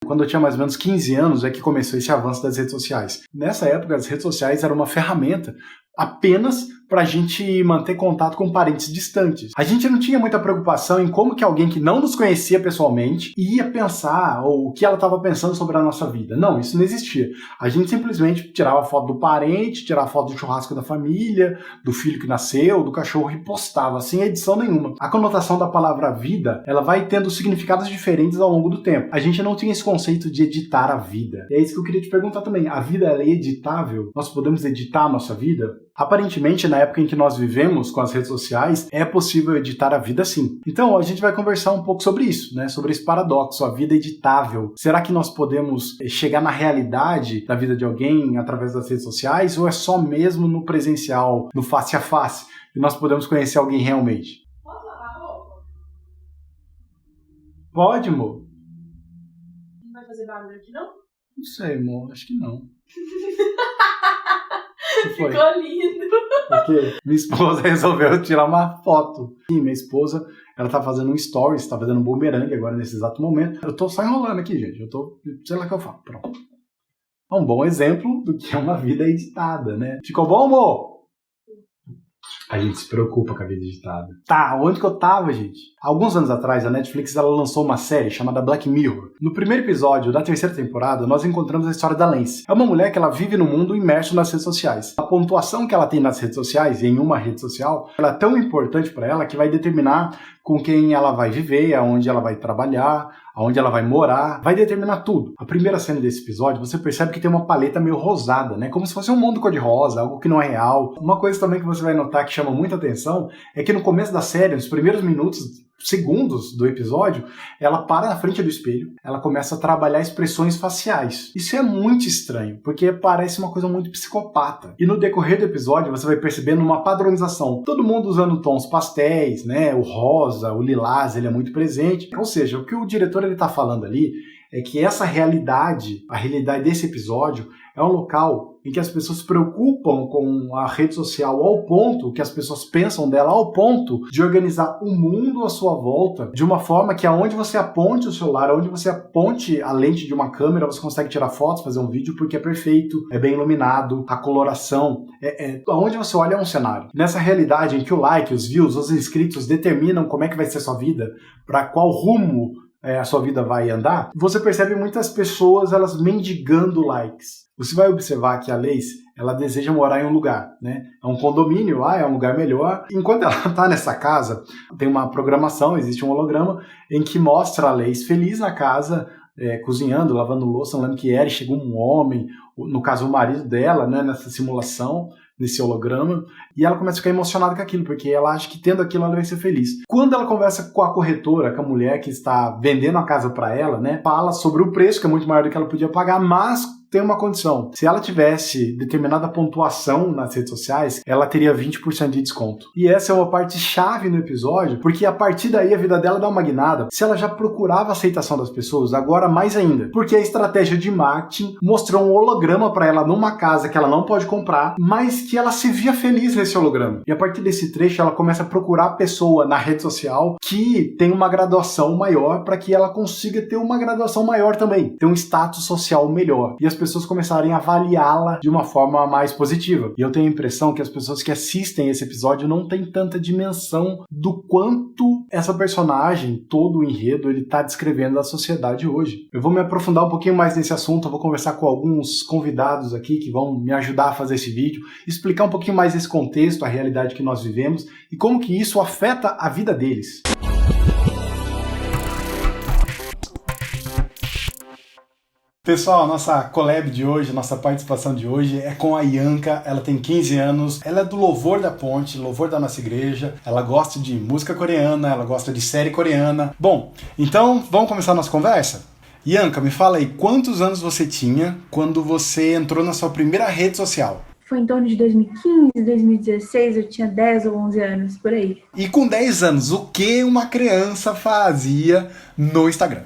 Quando eu tinha mais ou menos 15 anos é que começou esse avanço das redes sociais. Nessa época, as redes sociais eram uma ferramenta apenas para a gente manter contato com parentes distantes. A gente não tinha muita preocupação em como que alguém que não nos conhecia pessoalmente ia pensar ou o que ela estava pensando sobre a nossa vida. Não, isso não existia. A gente simplesmente tirava foto do parente, tirava foto do churrasco da família, do filho que nasceu, do cachorro e postava, sem edição nenhuma. A conotação da palavra vida, ela vai tendo significados diferentes ao longo do tempo. A gente não tinha esse conceito de editar a vida. E é isso que eu queria te perguntar também. A vida, ela é editável? Nós podemos editar a nossa vida? Aparentemente, na época em que nós vivemos com as redes sociais, é possível editar a vida sim. Então, a gente vai conversar um pouco sobre isso, né? Sobre esse paradoxo, a vida editável. Será que nós podemos chegar na realidade da vida de alguém através das redes sociais ou é só mesmo no presencial, no face a face, que nós podemos conhecer alguém realmente? Posso lavar a roupa? Pode, amor? Não vai fazer barulho aqui, não? Não sei, amor. Acho que não. Ficou lindo. Porque minha esposa resolveu tirar uma foto. E minha esposa, ela tá fazendo um stories, tá fazendo um bumerangue agora nesse exato momento. Eu tô só enrolando aqui, gente. Sei lá o que eu falo. Pronto. É um bom exemplo do que é uma vida editada, né? Ficou bom, amor? A gente se preocupa com a vida editada. Tá, onde que eu tava, gente? Alguns anos atrás, a Netflix ela lançou uma série chamada Black Mirror. No primeiro episódio da terceira temporada, nós encontramos a história da Lance. É uma mulher que ela vive no mundo imerso nas redes sociais. A pontuação que ela tem nas redes sociais, em uma rede social, ela é tão importante para ela que vai determinar com quem ela vai viver, aonde ela vai trabalhar, aonde ela vai morar, vai determinar tudo. A primeira cena desse episódio, você percebe que tem uma paleta meio rosada, né? Como se fosse um mundo cor-de-rosa, algo que não é real. Uma coisa também que você vai notar que chama muita atenção é que no começo da série, nos primeiros minutos, segundos do episódio, ela para na frente do espelho, ela começa a trabalhar expressões faciais. Isso é muito estranho, porque parece uma coisa muito psicopata. E no decorrer do episódio, você vai percebendo uma padronização. Todo mundo usando tons pastéis, né? O rosa, o lilás, ele é muito presente. Ou seja, o que o diretor ele tá falando ali é que essa realidade, a realidade desse episódio, é um local em que as pessoas se preocupam com a rede social ao ponto que as pessoas pensam dela ao ponto de organizar o mundo à sua volta de uma forma que aonde você aponte o celular, aonde você aponte a lente de uma câmera, você consegue tirar fotos, fazer um vídeo porque é perfeito, é bem iluminado, a coloração, aonde você olha é um cenário. Nessa realidade em que o like, os views, os inscritos determinam como é que vai ser a sua vida, para qual rumo a sua vida vai andar, você percebe muitas pessoas elas mendigando likes. Você vai observar que a Lace, ela deseja morar em um lugar, né? É um condomínio lá, é um lugar melhor. Enquanto ela está nessa casa, tem uma programação, existe um holograma em que mostra a Lace feliz na casa, cozinhando, lavando louça. Eu lembro que era, e chegou um homem, no caso o marido dela, né, nessa simulação, nesse holograma, e ela começa a ficar emocionada com aquilo, porque ela acha que tendo aquilo ela vai ser feliz. Quando ela conversa com a corretora, com a mulher que está vendendo a casa para ela, né, fala sobre o preço, que é muito maior do que ela podia pagar, mas tem uma condição. Se ela tivesse determinada pontuação nas redes sociais, ela teria 20% de desconto. E essa é uma parte chave no episódio, porque a partir daí a vida dela dá uma guinada. Se ela já procurava a aceitação das pessoas, agora mais ainda. Porque a estratégia de marketing mostrou um holograma para ela numa casa que ela não pode comprar, mas que ela se via feliz nesse holograma. E a partir desse trecho, ela começa a procurar a pessoa na rede social que tem uma graduação maior para que ela consiga ter uma graduação maior também, ter um status social melhor. E as pessoas começarem a avaliá-la de uma forma mais positiva. E eu tenho a impressão que as pessoas que assistem esse episódio não têm tanta dimensão do quanto essa personagem, todo o enredo, ele está descrevendo a sociedade hoje. Eu vou me aprofundar um pouquinho mais nesse assunto, eu vou conversar com alguns convidados aqui que vão me ajudar a fazer esse vídeo, explicar um pouquinho mais esse contexto, a realidade que nós vivemos e como que isso afeta a vida deles. Pessoal, a nossa collab de hoje, a nossa participação de hoje é com a Ianca. Ela tem 15 anos, ela é do Louvor da Ponte, Louvor da nossa igreja. Ela gosta de música coreana, ela gosta de série coreana. Bom, então vamos começar a nossa conversa? Ianca, me fala aí, quantos anos você tinha quando você entrou na sua primeira rede social? Foi em torno de 2015, 2016, eu tinha 10 ou 11 anos, por aí. E com 10 anos, o que uma criança fazia no Instagram?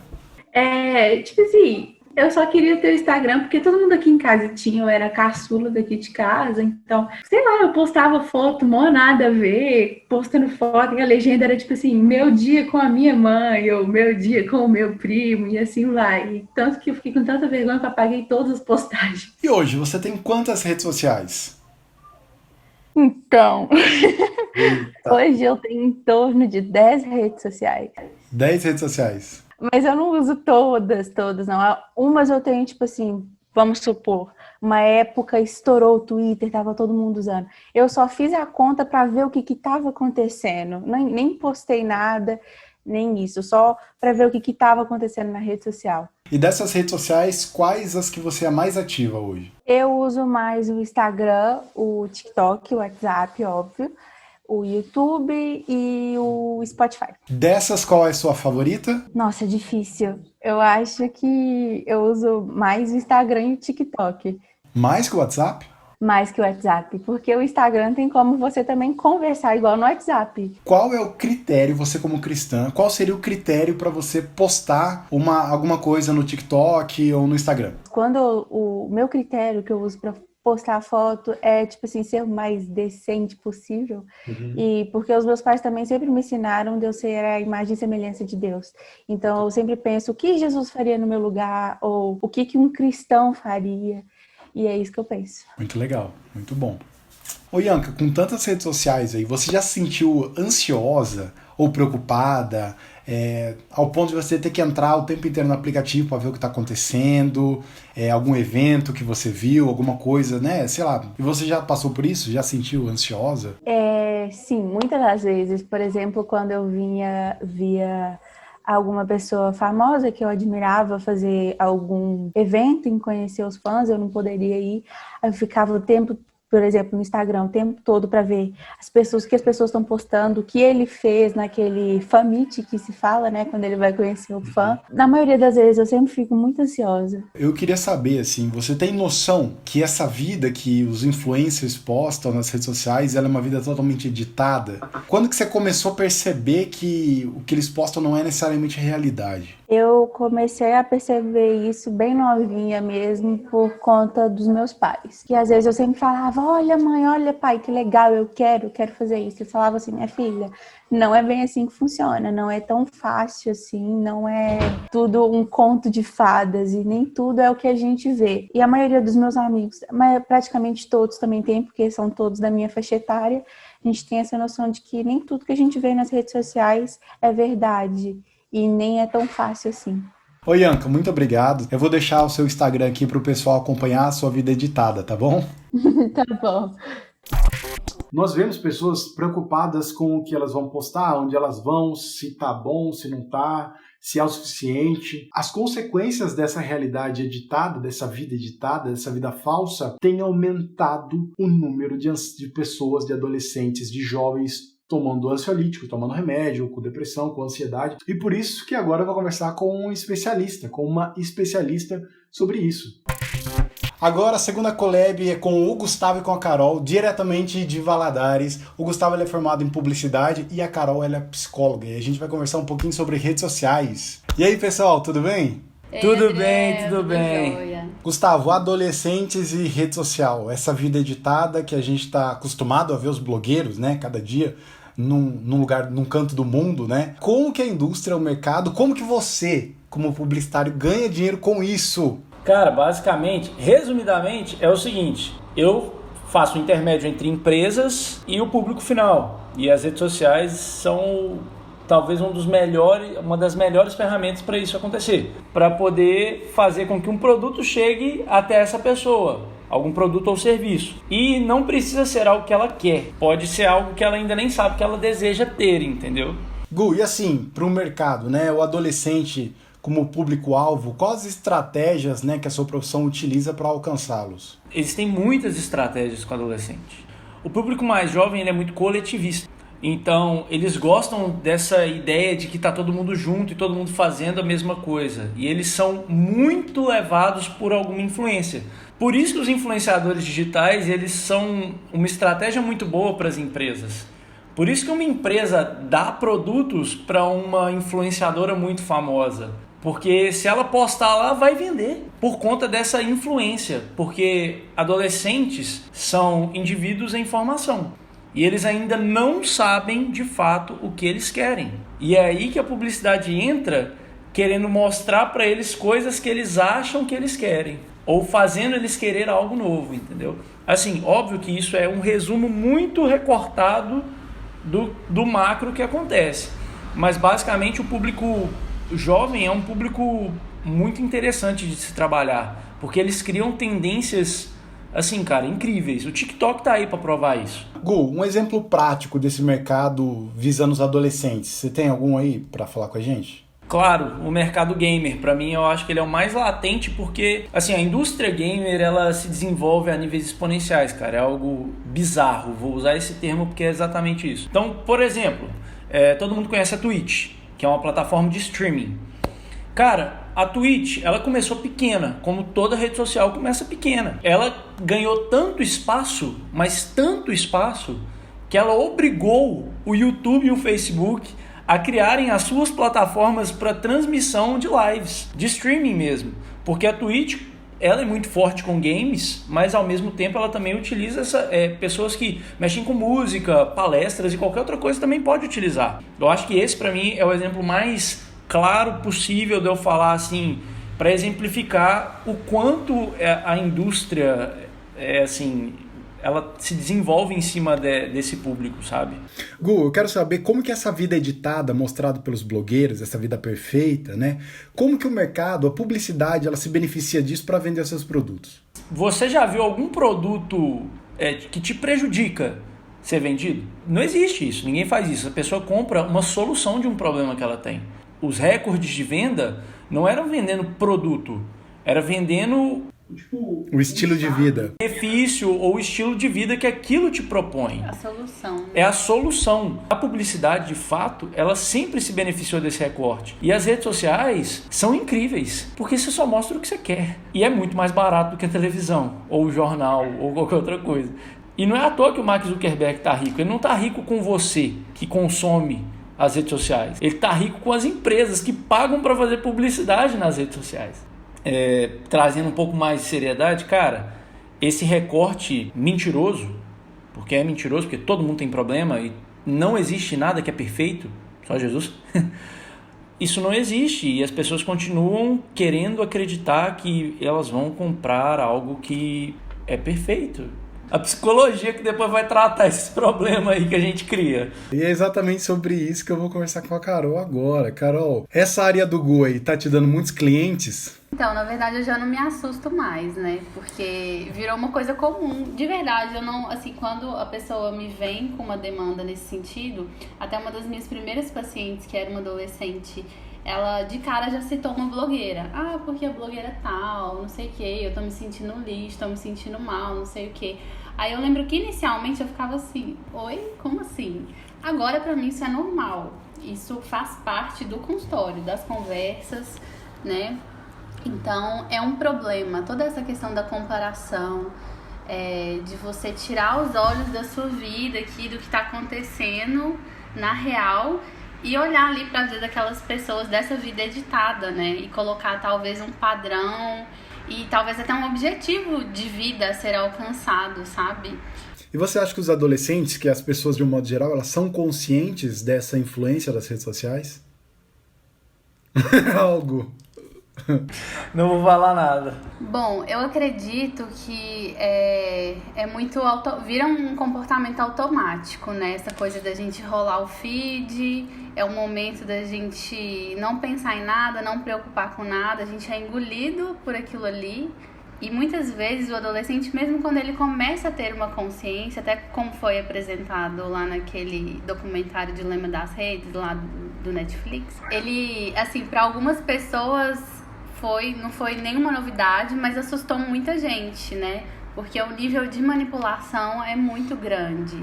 Tipo assim, Eu só queria ter o Instagram, porque todo mundo aqui em casa tinha, eu era a caçula daqui de casa, então, sei lá, eu postava foto, mó nada a ver, postando foto, e a legenda era tipo assim, meu dia com a minha mãe, ou meu dia com o meu primo, e assim vai. E tanto que eu fiquei com tanta vergonha que eu apaguei todas as postagens. E hoje, você tem quantas redes sociais? Então, Eita. hoje eu tenho em torno de 10 redes sociais. 10 redes sociais. Mas eu não uso todas, não. Umas eu tenho, tipo assim, vamos supor, uma época estourou o Twitter, tava todo mundo usando. Eu só fiz a conta para ver o que estava acontecendo. Nem postei nada, nem isso, só para ver o que estava acontecendo na rede social. E dessas redes sociais, quais as que você é mais ativa hoje? Eu uso mais o Instagram, o TikTok, o WhatsApp, óbvio, o YouTube e o Spotify. Dessas, qual é a sua favorita? Nossa, é difícil. Eu acho que eu uso mais o Instagram e o TikTok, Mais que o WhatsApp? mais que o WhatsApp, porque o Instagram tem como você também conversar igual no WhatsApp. Qual é o critério, você como cristã, qual seria o critério para você postar alguma coisa no TikTok ou no Instagram? Quando o meu critério que eu uso para postar foto é, tipo assim, ser o mais decente possível. E porque os meus pais também sempre me ensinaram de eu ser a imagem e semelhança de Deus. Então eu sempre penso o que Jesus faria no meu lugar, ou o que um cristão faria. E é isso que eu penso. Muito legal, muito bom. Ô Ianca, com tantas redes sociais aí, você já se sentiu ansiosa ou preocupada, ao ponto de você ter que entrar o tempo inteiro no aplicativo para ver o que está acontecendo, algum evento que você viu, alguma coisa, né? Sei lá. E você já passou por isso? Já sentiu ansiosa? Sim, muitas das vezes. Por exemplo, quando eu via alguma pessoa famosa que eu admirava fazer algum evento em conhecer os fãs, eu não poderia ir. Eu ficava o tempo, por exemplo, no Instagram, o tempo todo para ver o que as pessoas estão postando, o que ele fez naquele fan meet que se fala, né, quando ele vai conhecer o fã. Na maioria das vezes eu sempre fico muito ansiosa. Eu queria saber, assim, você tem noção que essa vida que os influencers postam nas redes sociais, ela é uma vida totalmente editada? Quando que você começou a perceber que o que eles postam não é necessariamente realidade? Eu comecei a perceber isso bem novinha mesmo por conta dos meus pais. Que às vezes eu sempre falava, olha mãe, olha pai, que legal, eu quero fazer isso. Eu falava assim, minha filha, não é bem assim que funciona, não é tão fácil assim, não é tudo um conto de fadas e nem tudo é o que a gente vê. E a maioria dos meus amigos, mas praticamente todos também tem, porque são todos da minha faixa etária, a gente tem essa noção de que nem tudo que a gente vê nas redes sociais é verdade. E nem é tão fácil assim. Oi, Ianca, muito obrigado. Eu vou deixar o seu Instagram aqui para o pessoal acompanhar a sua vida editada, tá bom? Tá bom. Nós vemos pessoas preocupadas com o que elas vão postar, onde elas vão, se tá bom, se não tá, se é o suficiente. As consequências dessa realidade editada, dessa vida editada, dessa vida falsa, têm aumentado o número de pessoas, de adolescentes, de jovens tomando ansiolítico, tomando remédio, com depressão, com ansiedade. E por isso que agora eu vou conversar com um especialista, com uma especialista sobre isso. Agora a segunda collab é com o Gustavo e com a Carol, diretamente de Valadares. O Gustavo ele é formado em publicidade e a Carol ela é psicóloga. E a gente vai conversar um pouquinho sobre redes sociais. E aí, pessoal, tudo bem? Tudo bem, tudo bem. Joia. Gustavo, adolescentes e rede social, essa vida editada que a gente está acostumado a ver os blogueiros, né, cada dia num lugar, num canto do mundo, né? Como que a indústria, o mercado, como que você, como publicitário, ganha dinheiro com isso? Cara, basicamente, resumidamente, é o seguinte: eu faço o intermédio entre empresas e o público final. E as redes sociais são talvez uma das melhores ferramentas para isso acontecer, para poder fazer com que um produto chegue até essa pessoa, algum produto ou serviço. E não precisa ser algo que ela quer, pode ser algo que ela ainda nem sabe que ela deseja ter, entendeu? Gu, e assim, para o mercado, né, o adolescente como público-alvo, quais estratégias, né, que a sua profissão utiliza para alcançá-los? Existem muitas estratégias com o adolescente. O público mais jovem ele é muito coletivista. Então, eles gostam dessa ideia de que está todo mundo junto e todo mundo fazendo a mesma coisa. E eles são muito levados por alguma influência. Por isso que os influenciadores digitais, eles são uma estratégia muito boa para as empresas. Por isso que uma empresa dá produtos para uma influenciadora muito famosa. Porque se ela postar lá, vai vender por conta dessa influência. Porque adolescentes são indivíduos em formação. E eles ainda não sabem de fato o que eles querem. E é aí que a publicidade entra, querendo mostrar para eles coisas que eles acham que eles querem. Ou fazendo eles querer algo novo, entendeu? Assim, óbvio que isso é um resumo muito recortado do macro que acontece. Mas basicamente o público jovem é um público muito interessante de se trabalhar, porque eles criam tendências, assim, cara, incríveis. O TikTok tá aí para provar isso. Gu, um exemplo prático desse mercado visando os adolescentes. Você tem algum aí para falar com a gente? Claro, o mercado gamer, para mim, eu acho que ele é o mais latente porque, assim, a indústria gamer, ela se desenvolve a níveis exponenciais, cara. É algo bizarro, vou usar esse termo porque é exatamente isso. Então, por exemplo, todo mundo conhece a Twitch, que é uma plataforma de streaming. Cara, a Twitch, ela começou pequena, como toda rede social começa pequena. Ela ganhou tanto espaço, mas tanto espaço, que ela obrigou o YouTube e o Facebook a criarem as suas plataformas para transmissão de lives, de streaming mesmo. Porque a Twitch, ela é muito forte com games, mas ao mesmo tempo ela também utiliza pessoas que mexem com música, palestras e qualquer outra coisa também pode utilizar. Eu acho que esse para mim é o exemplo mais claro possível de eu falar assim, para exemplificar o quanto a indústria ela se desenvolve em cima desse público, sabe? Gu, eu quero saber como que essa vida editada, mostrada pelos blogueiros, essa vida perfeita, né? Como que o mercado, a publicidade, ela se beneficia disso para vender seus produtos? Você já viu algum produto que te prejudica ser vendido? Não existe isso, ninguém faz isso. A pessoa compra uma solução de um problema que ela tem. Os recordes de venda não eram vendendo produto, era vendendo o estilo de vida, benefício ou o estilo de vida que aquilo te propõe. A solução. Né? É a solução. A publicidade, de fato, ela sempre se beneficiou desse recorte. E as redes sociais são incríveis, porque você só mostra o que você quer. E é muito mais barato do que a televisão, ou o jornal, ou qualquer outra coisa. E não é à toa que o Mark Zuckerberg está rico. Ele não está rico com você, que consome as redes sociais. Ele está rico com as empresas que pagam para fazer publicidade nas redes sociais. Trazendo um pouco mais de seriedade, cara, esse recorte mentiroso, porque é mentiroso, porque todo mundo tem problema e não existe nada que é perfeito, só Jesus, isso não existe e as pessoas continuam querendo acreditar que elas vão comprar algo que é perfeito. A psicologia que depois vai tratar esse problema aí que a gente cria. E é exatamente sobre isso que eu vou conversar com a Carol agora. Carol, essa área do Gu aí tá te dando muitos clientes? Então, na verdade, eu já não me assusto mais, né? Porque virou uma coisa comum. De verdade, eu não... Assim, quando a pessoa me vem com uma demanda nesse sentido, até uma das minhas primeiras pacientes, que era uma adolescente, ela de cara já citou uma blogueira. Ah, porque a blogueira tal, não sei o quê, eu tô me sentindo lixo, tô me sentindo mal, não sei o quê. Aí eu lembro que inicialmente eu ficava assim, oi, como assim? Agora pra mim isso é normal, isso faz parte do consultório, das conversas, né? Então é um problema, toda essa questão da comparação, de você tirar os olhos da sua vida aqui, do que tá acontecendo na real e olhar ali pra vida daquelas pessoas, dessa vida editada, né? E colocar talvez um padrão e talvez até um objetivo de vida a ser alcançado, sabe? E você acha que os adolescentes, que as pessoas de um modo geral, elas são conscientes dessa influência das redes sociais? Algo. Não vou falar nada. Bom, eu acredito que muito vira um comportamento automático, né? Essa coisa da gente rolar o feed, é o momento da gente não pensar em nada, não preocupar com nada, a gente é engolido por aquilo ali. E muitas vezes o adolescente, mesmo quando ele começa a ter uma consciência, até como foi apresentado lá naquele documentário Dilema das Redes, lá do Netflix, ele, assim, para algumas pessoas não foi nenhuma novidade, mas assustou muita gente, né? Porque o nível de manipulação é muito grande.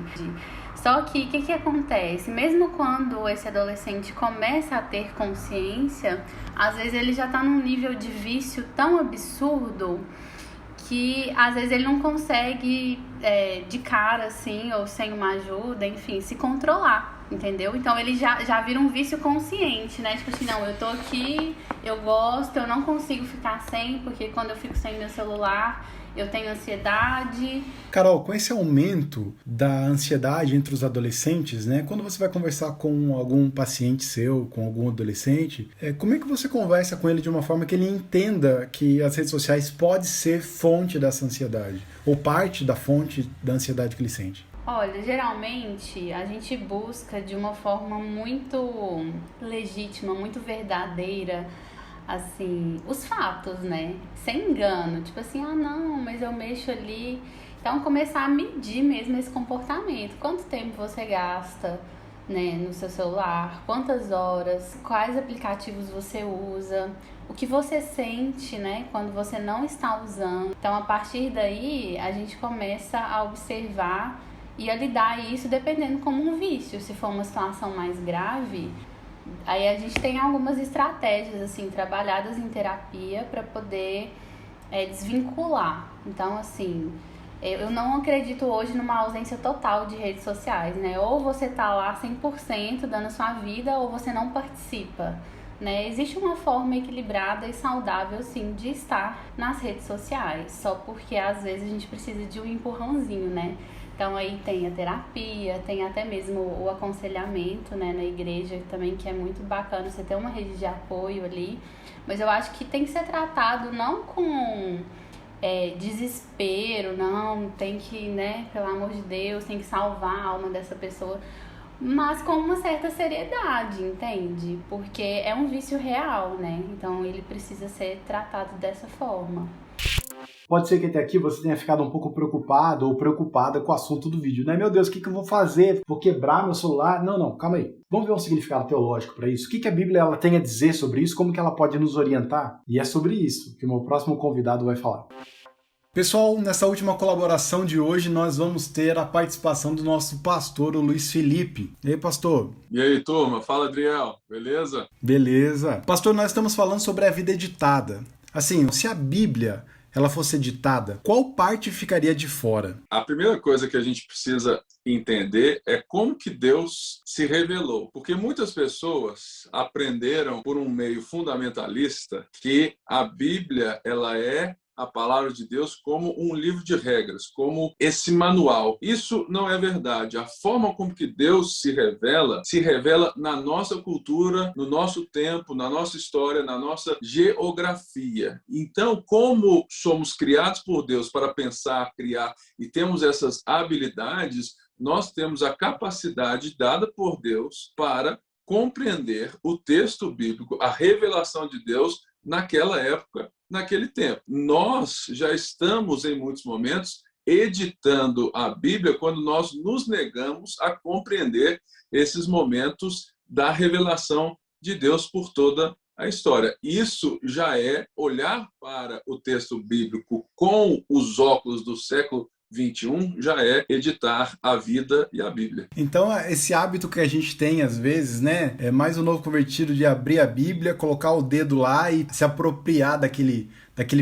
Só que o que acontece? Mesmo quando esse adolescente começa a ter consciência, às vezes ele já está num nível de vício tão absurdo que às vezes ele não consegue de cara assim, ou sem uma ajuda, enfim, se controlar. entendeu? Então ele já vira um vício consciente, né? Tipo assim, não, eu tô aqui, eu gosto, eu não consigo ficar sem, porque quando eu fico sem meu celular, eu tenho ansiedade. Carol, com esse aumento da ansiedade entre os adolescentes, né? Quando você vai conversar com algum paciente seu, com algum adolescente, como é que você conversa com ele de uma forma que ele entenda que as redes sociais pode ser fonte dessa ansiedade? Ou parte da fonte da ansiedade que ele sente? Olha, geralmente a gente busca de uma forma muito legítima, muito verdadeira, assim, os fatos, né? Sem engano, tipo assim, ah não, mas eu mexo ali. Então começar a medir mesmo esse comportamento. Quanto tempo você gasta, né, no seu celular? Quantas horas? Quais aplicativos você usa? O que você sente, né, quando você não está usando? Então a partir daí a gente começa a observar e a lidar isso dependendo como um vício. Se for uma situação mais grave, aí a gente tem algumas estratégias assim trabalhadas em terapia para poder desvincular. Então assim, eu não acredito hoje numa ausência total de redes sociais, né? Ou você tá lá 100% dando a sua vida ou você não participa, né? Existe uma forma equilibrada e saudável sim de estar nas redes sociais, só porque às vezes a gente precisa de um empurrãozinho, né? Então aí tem a terapia, tem até mesmo o aconselhamento, né, na igreja também, que é muito bacana você ter uma rede de apoio ali. Mas eu acho que tem que ser tratado não com desespero, não, tem que, né, pelo amor de Deus, tem que salvar a alma dessa pessoa, mas com uma certa seriedade, entende? Porque é um vício real, né? Então ele precisa ser tratado dessa forma. Pode ser que até aqui você tenha ficado um pouco preocupado ou preocupada com o assunto do vídeo, né? Meu Deus, o que eu vou fazer? Vou quebrar meu celular? Não, calma aí. Vamos ver um significado teológico para isso. O que a Bíblia ela tem a dizer sobre isso? Como que ela pode nos orientar? E é sobre isso que o meu próximo convidado vai falar. Pessoal, nessa última colaboração de hoje, nós vamos ter a participação do nosso pastor, o Luiz Felipe. E aí, pastor? E aí, turma? Fala, Adriel. Beleza? Beleza. Pastor, nós estamos falando sobre a vida editada. Assim, se a Bíblia ela fosse editada, qual parte ficaria de fora? A primeira coisa que a gente precisa entender é como que Deus se revelou. Porque muitas pessoas aprenderam por um meio fundamentalista que a Bíblia ela é a palavra de Deus como um livro de regras, como esse manual. Isso não é verdade. A forma como que Deus se revela na nossa cultura, no nosso tempo, na nossa história, na nossa geografia. Então, como somos criados por Deus para pensar, criar e temos essas habilidades, nós temos a capacidade dada por Deus para compreender o texto bíblico, a revelação de Deus naquela época, naquele tempo. Nós já estamos, em muitos momentos, editando a Bíblia quando nós nos negamos a compreender esses momentos da revelação de Deus por toda a história. Isso já é olhar para o texto bíblico com os óculos do século 21, já é editar a vida e a Bíblia. Então, esse hábito que a gente tem às vezes, né, é mais um novo convertido de abrir a Bíblia, colocar o dedo lá e se apropriar daquele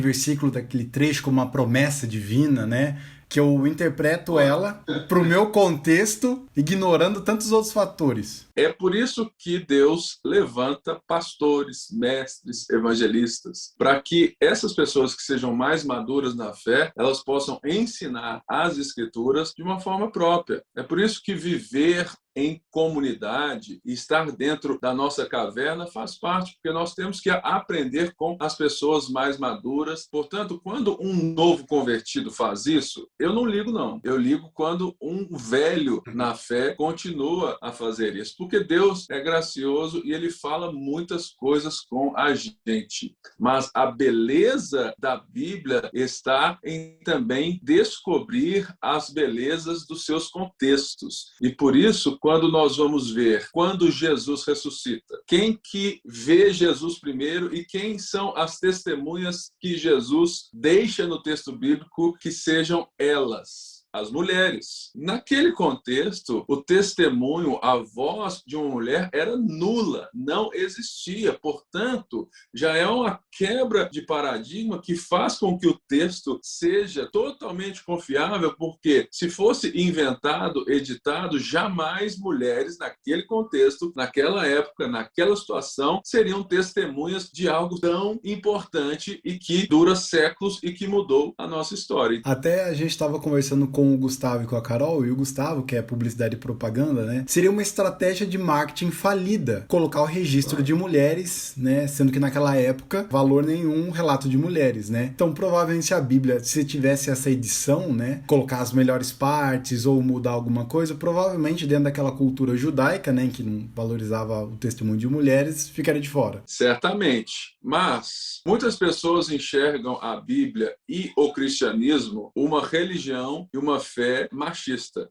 versículo, daquele trecho como uma promessa divina, né? Que eu interpreto ela para o meu contexto, ignorando tantos outros fatores. É por isso que Deus levanta pastores, mestres, evangelistas, para que essas pessoas que sejam mais maduras na fé, elas possam ensinar as Escrituras de uma forma própria. É por isso que viver em comunidade e estar dentro da nossa caverna faz parte, porque nós temos que aprender com as pessoas mais maduras. Portanto, quando um novo convertido faz isso, eu não ligo, não. Eu ligo quando um velho na fé continua a fazer isso, porque Deus é gracioso e Ele fala muitas coisas com a gente. Mas a beleza da Bíblia está em também descobrir as belezas dos seus contextos. E por isso, quando nós vamos ver, quando Jesus ressuscita, quem que vê Jesus primeiro e quem são as testemunhas que Jesus deixa no texto bíblico que sejam elas? as mulheres. Naquele contexto, o testemunho, a voz de uma mulher era nula, não existia. Portanto, já é uma quebra de paradigma que faz com que o texto seja totalmente confiável, porque se fosse inventado, editado, jamais mulheres naquele contexto, naquela época, naquela situação, seriam testemunhas de algo tão importante e que dura séculos e que mudou a nossa história. Até a gente estava conversando com o Gustavo e com a Carol, e o Gustavo, que é publicidade e propaganda, né? Seria uma estratégia de marketing falida colocar o registro de mulheres, né? Sendo que naquela época, valor nenhum relato de mulheres, né? Então, provavelmente se a Bíblia, se tivesse essa edição, né? Colocar as melhores partes ou mudar alguma coisa, provavelmente dentro daquela cultura judaica, né? Que não valorizava o testemunho de mulheres, ficaria de fora. Certamente. Mas muitas pessoas enxergam a Bíblia e o cristianismo uma religião e uma fé machista.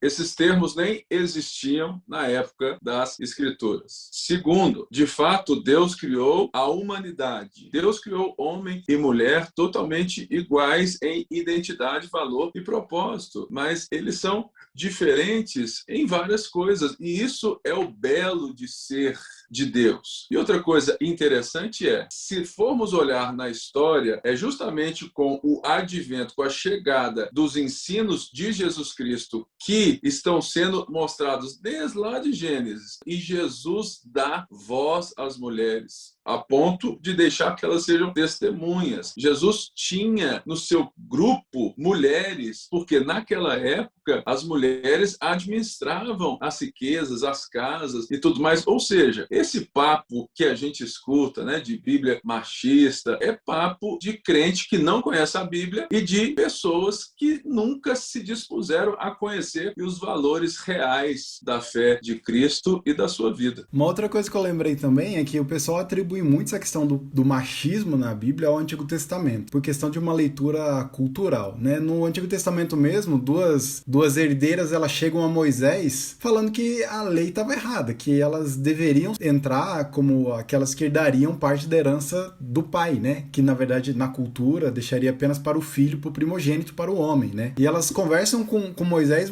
Esses termos nem existiam na época das Escrituras. Segundo, de fato, Deus criou a humanidade. Deus criou homem e mulher totalmente iguais em identidade, valor e propósito, mas eles são diferentes em várias coisas, e isso é o belo de ser de Deus. E outra coisa interessante é, se formos olhar na história, é justamente com o advento, com a chegada dos ensinos de Jesus Cristo que estão sendo mostrados desde lá de Gênesis, e Jesus dá voz às mulheres, a ponto de deixar que elas sejam testemunhas. Jesus tinha no seu grupo mulheres, porque naquela época as mulheres administravam as riquezas, as casas e tudo mais. Ou seja, esse papo que a gente escuta, né, de Bíblia machista, é papo de crente que não conhece a Bíblia e de pessoas que nunca se dispuseram a conhecer os valores reais da fé de Cristo e da sua vida. Uma outra coisa que eu lembrei também é que o pessoal atribui muito essa questão do machismo na Bíblia ao Antigo Testamento, por questão de uma leitura cultural, né? No Antigo Testamento mesmo, duas herdeiras, elas chegam a Moisés falando que a lei estava errada, que elas deveriam entrar como aquelas que herdariam parte da herança do pai, né? Que na verdade na cultura deixaria apenas para o filho, para o primogênito, para o homem, né? E elas conversam com Moisés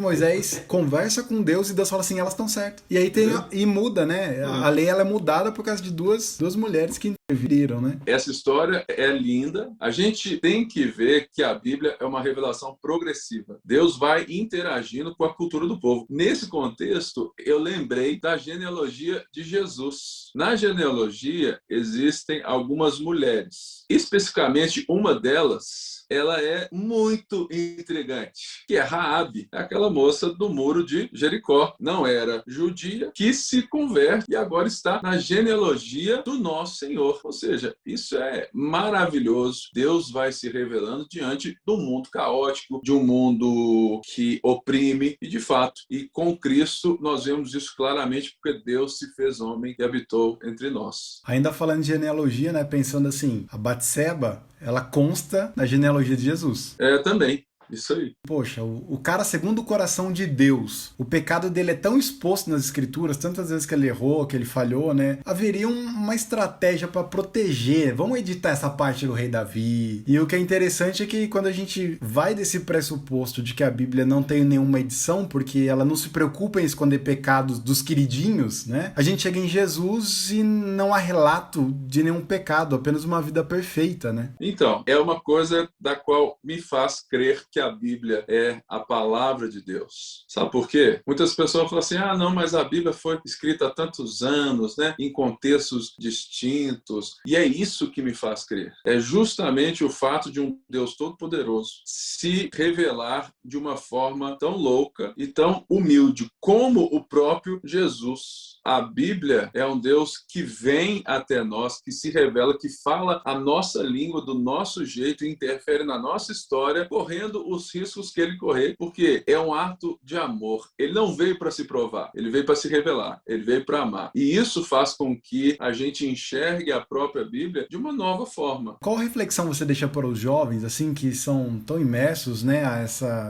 conversa com Deus e Deus fala assim, elas estão certas. E aí e muda, né? A lei ela é mudada por causa de duas mulheres que interviriram, né? Essa história é linda. A gente tem que ver que a Bíblia é uma revelação progressiva. Deus vai interagindo com a cultura do povo. Nesse contexto, eu lembrei da genealogia de Jesus. Na genealogia, existem algumas mulheres. Especificamente, uma delas, ela é muito intrigante, que é Raabe, aquela moça do muro de Jericó. Não era judia, que se converte e agora está na genealogia do nosso Senhor. Ou seja, isso é maravilhoso. Deus vai se revelando diante do mundo caótico, de um mundo que oprime, e de fato, e com Cristo nós vemos isso claramente, porque Deus se fez homem e habitou entre nós. Ainda falando de genealogia, né, pensando assim, a Batseba, ela consta na genealogia de Jesus. Também. Isso aí. Poxa, o cara segundo o coração de Deus, o pecado dele é tão exposto nas escrituras, tantas vezes que ele errou, que ele falhou, né? Haveria uma estratégia para proteger. Vamos editar essa parte do rei Davi. E o que é interessante é que quando a gente vai desse pressuposto de que a Bíblia não tem nenhuma edição, porque ela não se preocupa em esconder pecados dos queridinhos, né? A gente chega em Jesus e não há relato de nenhum pecado, apenas uma vida perfeita, né? Então, é uma coisa da qual me faz crer que a Bíblia é a palavra de Deus. Sabe por quê? Muitas pessoas falam assim, não, mas a Bíblia foi escrita há tantos anos, né, em contextos distintos. E é isso que me faz crer. É justamente o fato de um Deus todo-poderoso se revelar de uma forma tão louca e tão humilde como o próprio Jesus. A Bíblia é um Deus que vem até nós, que se revela, que fala a nossa língua do nosso jeito e interfere na nossa história, correndo os riscos que ele correu, porque é um ato de amor. Ele não veio para se provar, ele veio para se revelar, ele veio para amar. E isso faz com que a gente enxergue a própria Bíblia de uma nova forma. Qual reflexão você deixa para os jovens, assim, que são tão imersos, né, a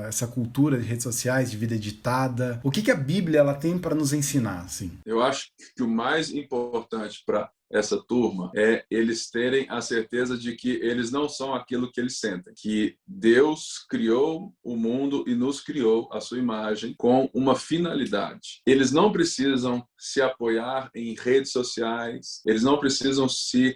essa cultura de redes sociais, de vida editada? O que a Bíblia ela tem para nos ensinar, assim? Eu acho que o mais importante para essa turma é eles terem a certeza de que eles não são aquilo que eles sentem, que Deus criou o mundo e nos criou à sua imagem com uma finalidade. Eles não precisam se apoiar em redes sociais, eles não precisam se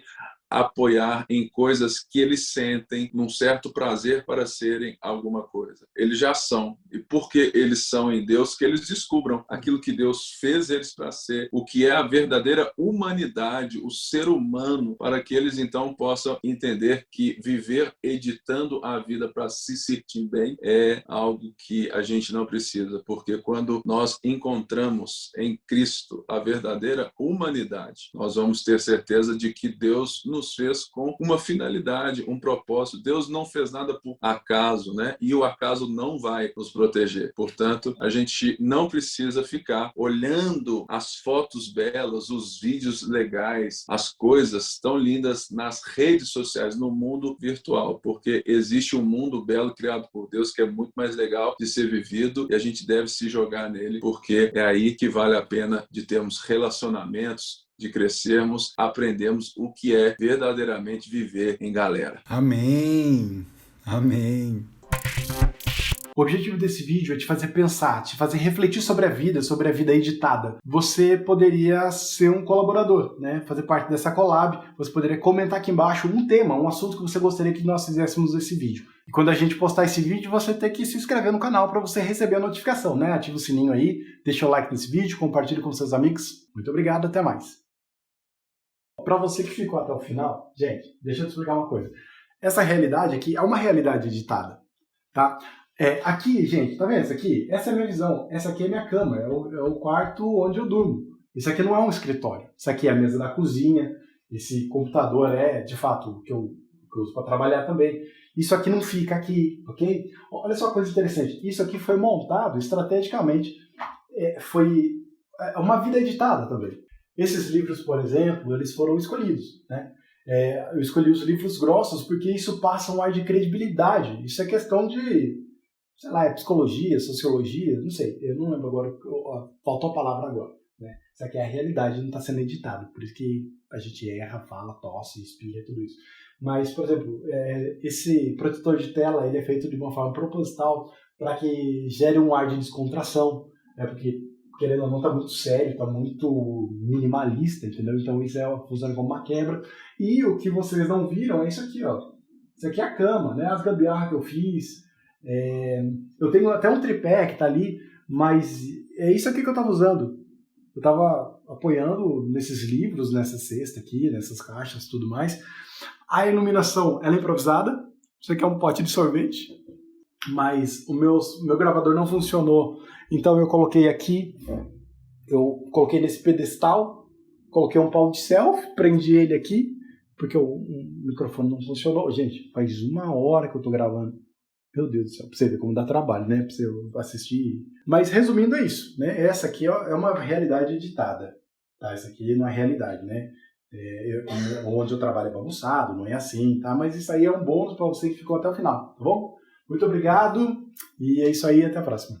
apoiar em coisas que eles sentem num certo prazer para serem alguma coisa. Eles já são. E porque eles são em Deus, que eles descubram aquilo que Deus fez eles para ser, o que é a verdadeira humanidade, o ser humano, para que eles então possam entender que viver editando a vida para se sentir bem é algo que a gente não precisa, porque quando nós encontramos em Cristo a verdadeira humanidade, nós vamos ter certeza de que Deus nos fez com uma finalidade, um propósito. Deus não fez nada por acaso, né? E o acaso não vai nos proteger. Portanto, a gente não precisa ficar olhando as fotos belas, os vídeos legais, as coisas tão lindas nas redes sociais, no mundo virtual, porque existe um mundo belo criado por Deus que é muito mais legal de ser vivido e a gente deve se jogar nele, porque é aí que vale a pena de termos relacionamentos, de crescermos, aprendemos o que é verdadeiramente viver em galera. Amém! Amém! O objetivo desse vídeo é te fazer pensar, te fazer refletir sobre a vida editada. Você poderia ser um colaborador, né? Fazer parte dessa collab. Você poderia comentar aqui embaixo um tema, um assunto que você gostaria que nós fizéssemos nesse vídeo. E quando a gente postar esse vídeo, você tem que se inscrever no canal para você receber a notificação, né? Ativa o sininho aí, deixa o like nesse vídeo, compartilhe com seus amigos. Muito obrigado, até mais. Para você que ficou até o final, gente, deixa eu te explicar uma coisa. Essa realidade aqui é uma realidade editada, tá? Aqui, gente, tá vendo isso aqui? Essa é a minha visão, essa aqui é a minha cama, é o quarto onde eu durmo. Isso aqui não é um escritório, isso aqui é a mesa da cozinha, esse computador é, de fato, o que eu uso para trabalhar também. Isso aqui não fica aqui, ok? Olha só uma coisa interessante, isso aqui foi montado estrategicamente, foi uma vida editada também. Esses livros, por exemplo, eles foram escolhidos, né? Eu escolhi os livros grossos porque isso passa um ar de credibilidade. Isso é questão de, sei lá, psicologia, sociologia, não sei. Eu não lembro agora, faltou a palavra agora, né? Isso aqui é a realidade, não está sendo editado. Por isso que a gente erra, fala, tosse, espirra, tudo isso. Mas, por exemplo, esse protetor de tela ele é feito de uma forma proposital para que gere um ar de descontração, né? Porque querendo ou não, tá muito sério, tá muito minimalista, entendeu? Então isso funciona como uma quebra. E o que vocês não viram é isso aqui, ó. Isso aqui é a cama, né? As gambiarras que eu fiz. Eu tenho até um tripé que tá ali, mas é isso aqui que eu tava usando. Eu tava apoiando nesses livros, nessa cesta aqui, nessas caixas e tudo mais. A iluminação, ela é improvisada. Isso aqui é um pote de sorvete. Mas o meu gravador não funcionou, então eu coloquei aqui, eu coloquei nesse pedestal, coloquei um pau de selfie, prendi ele aqui, porque o microfone não funcionou. Gente, faz 1 hora que eu tô gravando. Meu Deus do céu, pra você ver como dá trabalho, né? Pra você assistir. Mas resumindo é isso, né? Essa aqui é uma realidade editada, tá? Essa aqui não é realidade, né? Onde eu trabalho é bagunçado, não é assim, tá? Mas isso aí é um bônus pra você que ficou até o final, tá bom? Muito obrigado e é isso aí, até a próxima.